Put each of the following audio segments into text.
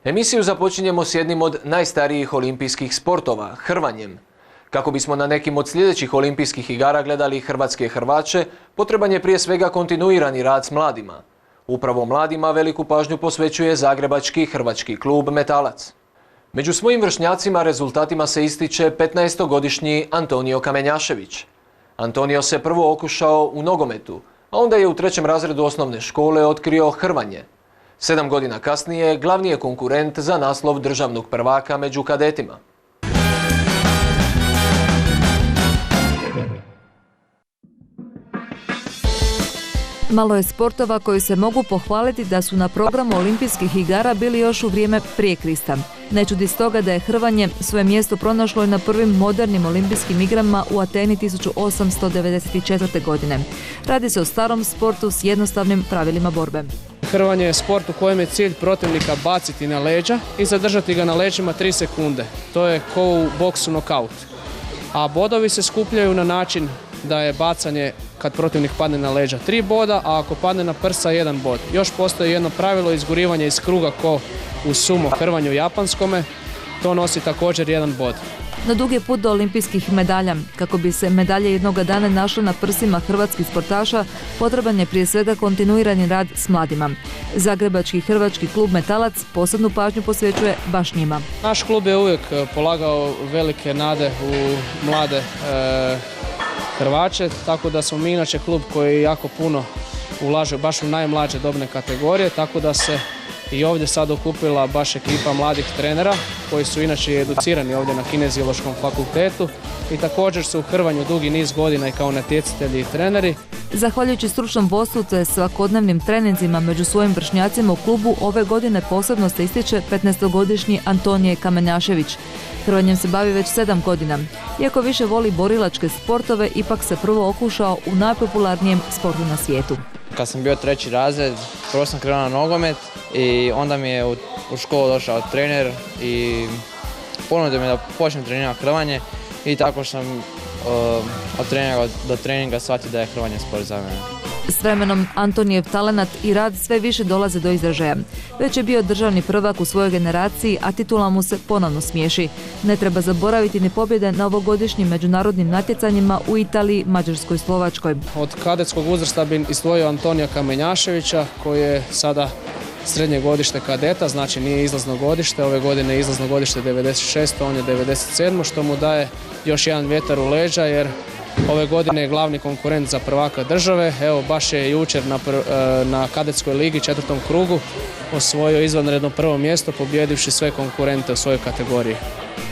Emisiju započinjemo s jednim od najstarijih olimpijskih sportova, hrvanjem. Kako bismo na nekim od sljedećih olimpijskih igara gledali hrvatske hrvače, potreban je prije svega kontinuirani rad s mladima. Upravo mladima veliku pažnju posvećuje zagrebački hrvački klub Metalac. Među svojim vršnjacima rezultatima se ističe 15-godišnji Antonio Kamenjašević. Antonio se prvo okušao u nogometu, a onda je u 3. razredu osnovne škole otkrio hrvanje. 7 godina kasnije glavni je konkurent za naslov državnog prvaka među kadetima. Malo je sportova koji se mogu pohvaliti da su na programu olimpijskih igara bili još u vrijeme prije Krista. Ne čudi stoga da je hrvanje svoje mjesto pronašlo i na prvim modernim olimpijskim igrama u Ateni 1894. godine. Radi se o starom sportu s jednostavnim pravilima borbe. Hrvanje je sport u kojem je cilj protivnika baciti na leđa i zadržati ga na leđima 3 sekunde. To je ko u boksu nokaut. A bodovi se skupljaju na način da je bacanje kad protivnik padne na leđa 3 boda, a ako padne na prsa 1 bod. Još postoji jedno pravilo izgurivanja iz kruga ko u sumo hrvanju japanskome. To nosi također 1 bod. No dug je put do olimpijskih medalja. Kako bi se medalje jednoga dana našle na prsima hrvatskih sportaša, potreban je prije svega kontinuirani rad s mladima. Zagrebački hrvački klub Metalac posebnu pažnju posvećuje baš njima. Naš klub je uvijek polagao velike nade u mlade Hrvače, tako da smo mi inače klub koji jako puno ulaže baš u najmlađe dobne kategorije, tako da se i ovdje sad okupila baš ekipa mladih trenera koji su inače educirani ovdje na Kineziološkom fakultetu i također su u hrvanju dugi niz godina i kao natjecatelji i treneri. Zahvaljujući stručnom vodstvu te svakodnevnim treninzima među svojim vršnjacima u klubu, ove godine posebno se ističe 15-godišnji Antonije Kamenjašević. Hrvanjem se bavi već 7 godina. Iako više voli borilačke sportove, ipak se prvo okušao u najpopularnijem sportu na svijetu. Kad sam bio 3. razred, prvo sam krenuo na nogomet i onda mi je u školu došao trener i ponudio mi da počnem trenirati hrvanje i tako sam od treninga do treninga shvatio da je hrvanje sport za mene. S vremenom Antonijev talenat i rad sve više dolaze do izražaja. Već je bio državni prvak u svojoj generaciji, a titula mu se ponovno smiješi. Ne treba zaboraviti ni pobjede na ovogodišnjim međunarodnim natjecanjima u Italiji, Mađarskoj i Slovačkoj. Od kadetskog uzrasta bi izdvojio Antonija Kamenjaševića koji je sada srednje godište kadeta, znači nije izlazno godište. Ove godine je izlazno godište 96, on je 97, što mu daje još jedan vjetar u leđa jer ove godine je glavni konkurent za prvaka države. Evo baš je jučer na kadetskoj ligi 4. krugu osvojio izvanredno prvo mjesto pobjedivši sve konkurente u svojoj kategoriji.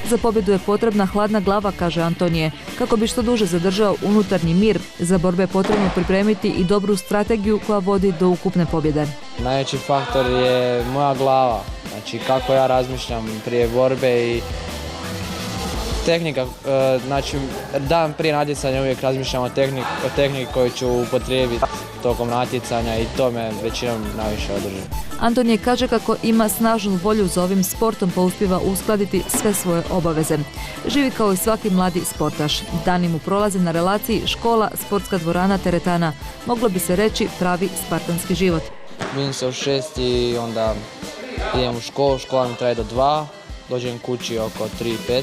Za pobjedu je potrebna hladna glava, kaže Antonije. Kako bi što duže zadržao unutarnji mir, za borbe je potrebno pripremiti i dobru strategiju koja vodi do ukupne pobjede. Najveći faktor je moja glava, znači kako ja razmišljam prije borbe i tehnika, znači dan prije natjecanja uvijek razmišljam o tehniki koju ću upotrijebiti tokom natjecanja i to me većinom najviše održi. Antonije kaže kako ima snažnu volju za ovim sportom pa uspijeva uskladiti sve svoje obaveze. Živi kao i svaki mladi sportaš. Dani mu prolaze na relaciji škola, sportska dvorana, teretana. Moglo bi se reći pravi spartanski život. Budim se u 6 i onda idem u školu, škola mi traje do 2, dođem kući oko 3:15.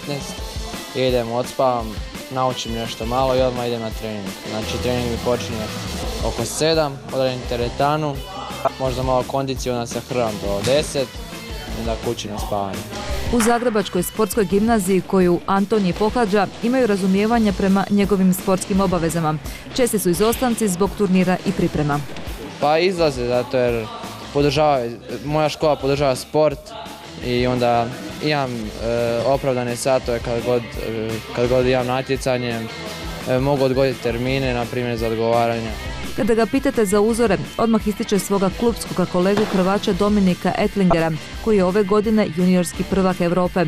Idem, odspavam, naučim nešto malo i odmah idem na trening. Znači trening mi počinje oko 7, odradim teretanu, možda malo kondiciju, onda se hrvam do 10 i onda kući na spavanje. U Zagrebačkoj sportskoj gimnaziji koju Antonije pohađa imaju razumijevanja prema njegovim sportskim obavezama. Česti su izostanci zbog turnira i priprema. Pa izlaze zato jer moja škola podržava sport i onda imam opravdane satove kad god imam natjecanje, mogu odgoditi termine, na primjer za odgovaranje. Kada ga pitate za uzore, odmah ističe svoga klubskog kolegu Hrvača Dominika Etlingera, koji je ove godine juniorski prvak Europe.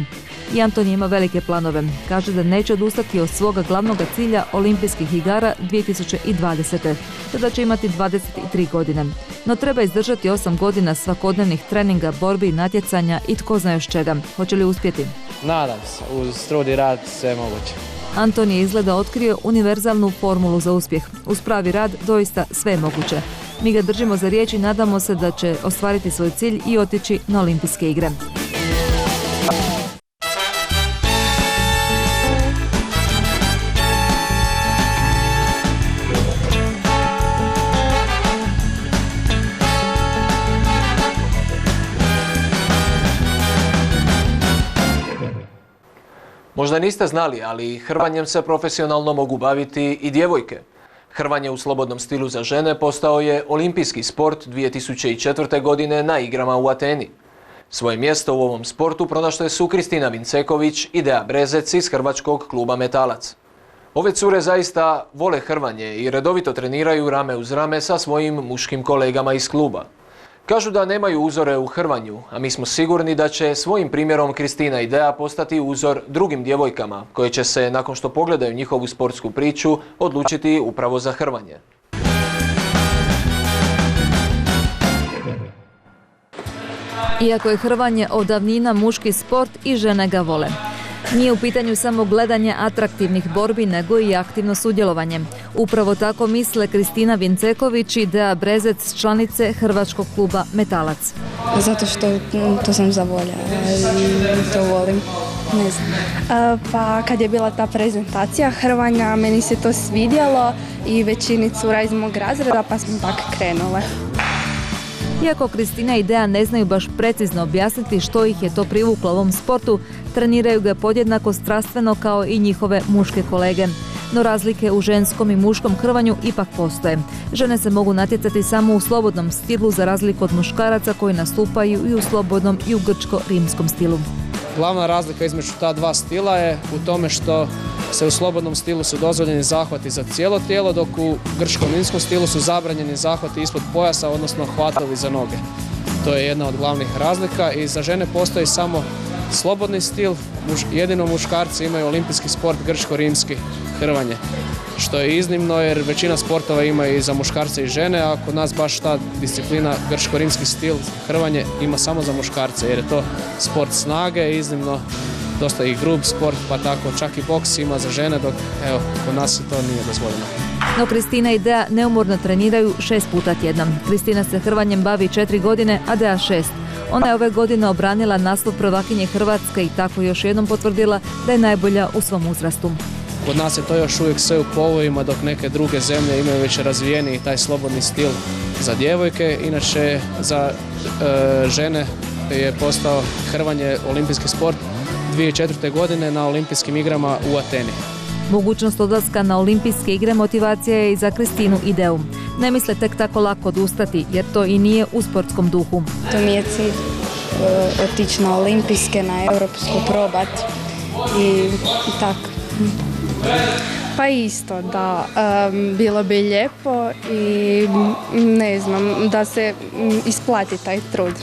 I Antonije ima velike planove. Kaže da neće odustati od svoga glavnog cilja olimpijskih igara 2020. Tada će imati 23 godine. No treba izdržati 8 godina svakodnevnih treninga, borbi, natjecanja i tko zna još čega. Hoće li uspjeti? Nadam se, uz trud i rad sve je moguće. Antonije izgleda otkrio univerzalnu formulu za uspjeh. Uz pravi rad doista sve je moguće. Mi ga držimo za riječ i nadamo se da će ostvariti svoj cilj i otići na olimpijske igre. Možda niste znali, ali hrvanjem se profesionalno mogu baviti i djevojke. Hrvanje u slobodnom stilu za žene postao je olimpijski sport 2004. godine na igrama u Ateni. Svoje mjesto u ovom sportu pronašle su Kristina Vinceković i Dea Brezec iz hrvačkog kluba Metalac. Ove cure zaista vole hrvanje i redovito treniraju rame uz rame sa svojim muškim kolegama iz kluba. Kažu da nemaju uzore u hrvanju, a mi smo sigurni da će svojim primjerom Kristina i Dea postati uzor drugim djevojkama, koje će se, nakon što pogledaju njihovu sportsku priču, odlučiti upravo za hrvanje. Iako je hrvanje od davnina muški sport, i žene ga vole. Nije u pitanju samo gledanje atraktivnih borbi, nego i aktivno sudjelovanje. Upravo tako misle Kristina Vinceković i Dea Brezec, članice hrvačkog kluba Metalac. Zato što to sam zavoljela i to volim. Ne znam. Pa kad je bila ta prezentacija hrvanja, meni se to svidjelo i većini cura iz mog razreda, pa smo tako krenule. Iako Kristina i Dea ne znaju baš precizno objasniti što ih je to privuklo ovom sportu, treniraju ga podjednako strastveno kao i njihove muške kolege. No razlike u ženskom i muškom hrvanju ipak postoje. Žene se mogu natjecati samo u slobodnom stilu za razliku od muškaraca koji nastupaju i u slobodnom i u grčko-rimskom stilu. Glavna razlika između ta dva stila je u tome što se u slobodnom stilu su dozvoljeni zahvati za cijelo tijelo, dok u grčko-rimskom stilu su zabranjeni zahvati ispod pojasa, odnosno hvatovi za noge. To je jedna od glavnih razlika i za žene postoji samo slobodni stil, jedino muškarci imaju olimpijski sport grčko-rimski hrvanje, što je iznimno jer većina sportova ima i za muškarce i žene, a kod nas baš ta disciplina grčko-rimski stil hrvanje ima samo za muškarce jer je to sport snage, iznimno dosta i grub sport, pa tako čak i boks ima za žene, dok evo, kod nas to nije dozvoljeno. No Kristina i Dea neumorno treniraju 6 puta tjedno. Kristina se hrvanjem bavi 4 godine, a Dea 6. Ona je ove godine obranila naslov prvakinje Hrvatske i tako još jednom potvrdila da je najbolja u svom uzrastu. Kod nas je to još uvijek sve u povojima, dok neke druge zemlje imaju već razvijeni taj slobodni stil za djevojke. Inače, za žene je postao hrvanje olimpijski sport 2004. godine na olimpijskim igrama u Ateni. Mogućnost odlaska na olimpijske igre motivacija je i za Kristinu i Deu. Ne misle tek tako lako odustati, jer to i nije u sportskom duhu. To mi je cilj otići na olimpijske, na europsku probat i tako. Pa isto, da, bilo bi lijepo i ne znam, da se isplati taj trud.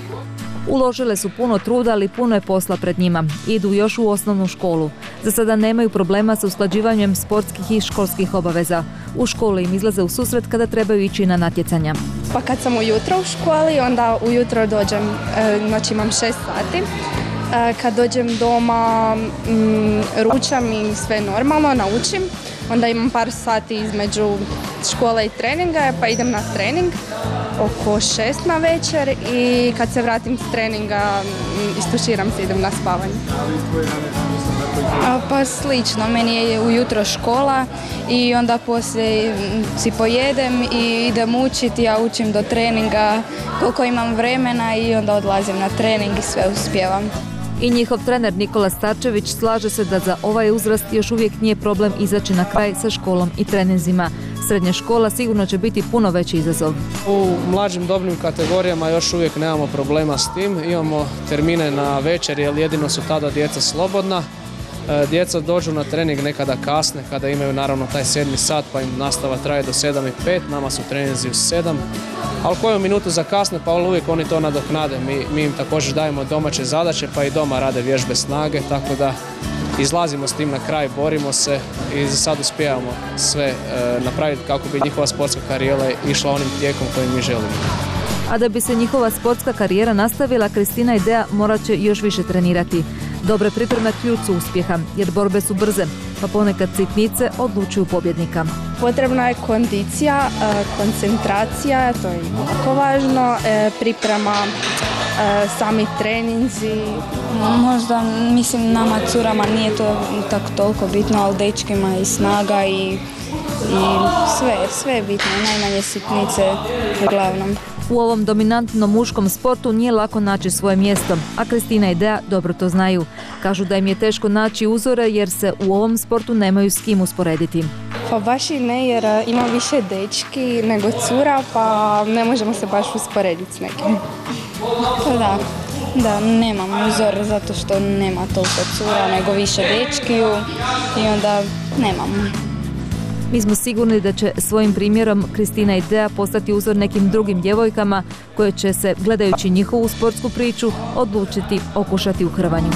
Uložile su puno truda, ali puno je posla pred njima. Idu još u osnovnu školu. Za sada nemaju problema sa usklađivanjem sportskih i školskih obaveza. U školi im izlaze u susret kada trebaju ići na natjecanja. Pa kad sam ujutro u školi, onda ujutro dođem, znači imam 6 sati. Kad dođem doma, ručam i sve normalno, naučim. Onda imam par sati između škole i treninga, pa idem na trening oko 6 na večer i kad se vratim s treninga istuširam se, idem na spavanje. Pa slično, meni je ujutro škola i onda poslije si pojedem i idem učiti, ja učim do treninga koliko imam vremena i onda odlazim na trening i sve uspijevam. I njihov trener Nikola Starčević slaže se da za ovaj uzrast još uvijek nije problem izaći na kraj sa školom i treninzima. Srednja škola sigurno će biti puno veći izazov. U mlađim dobnim kategorijama još uvijek nemamo problema s tim. Imamo termine na večer jer jedino su tada djeca slobodna. Djeca dođu na trening nekada kasne, kada imaju naravno taj 7. sat pa im nastava traje do 7:05, nama su treninzi u 7. Ali koju minutu zakasne pa uvijek oni to nadoknade. Mi im također dajemo domaće zadaće pa i doma rade vježbe snage, tako da izlazimo s tim na kraj, borimo se i za sad uspijevamo sve napraviti kako bi njihova sportska karijera išla onim tijekom kojim mi želimo. A da bi se njihova sportska karijera nastavila, Kristina i Dea morat će još više trenirati. Dobre pripreme ključ su uspjeha, jer borbe su brze, pa ponekad sitnice odlučuju pobjednika. Potrebna je kondicija, koncentracija, to je jako važno, priprema, sami treninzi, Možda, mislim, nama curama nije to tako toliko bitno, ali dečkima i snaga i sve je bitno, najmanje sitnice uglavnom. U ovom dominantnom muškom sportu nije lako naći svoje mjesto, a Kristina i Dea dobro to znaju. Kažu da im je teško naći uzore jer se u ovom sportu nemaju s kim usporediti. Pa baš i ne, jer ima više dečki nego cura, pa ne možemo se baš usporediti s nekim. Pa da, nemam uzor zato što nema toliko cura nego više dečkiju i onda nemam. Mi smo sigurni da će svojim primjerom Kristina i Dea postati uzor nekim drugim djevojkama koje će se, gledajući njihovu sportsku priču, odlučiti okušati u hrvanju.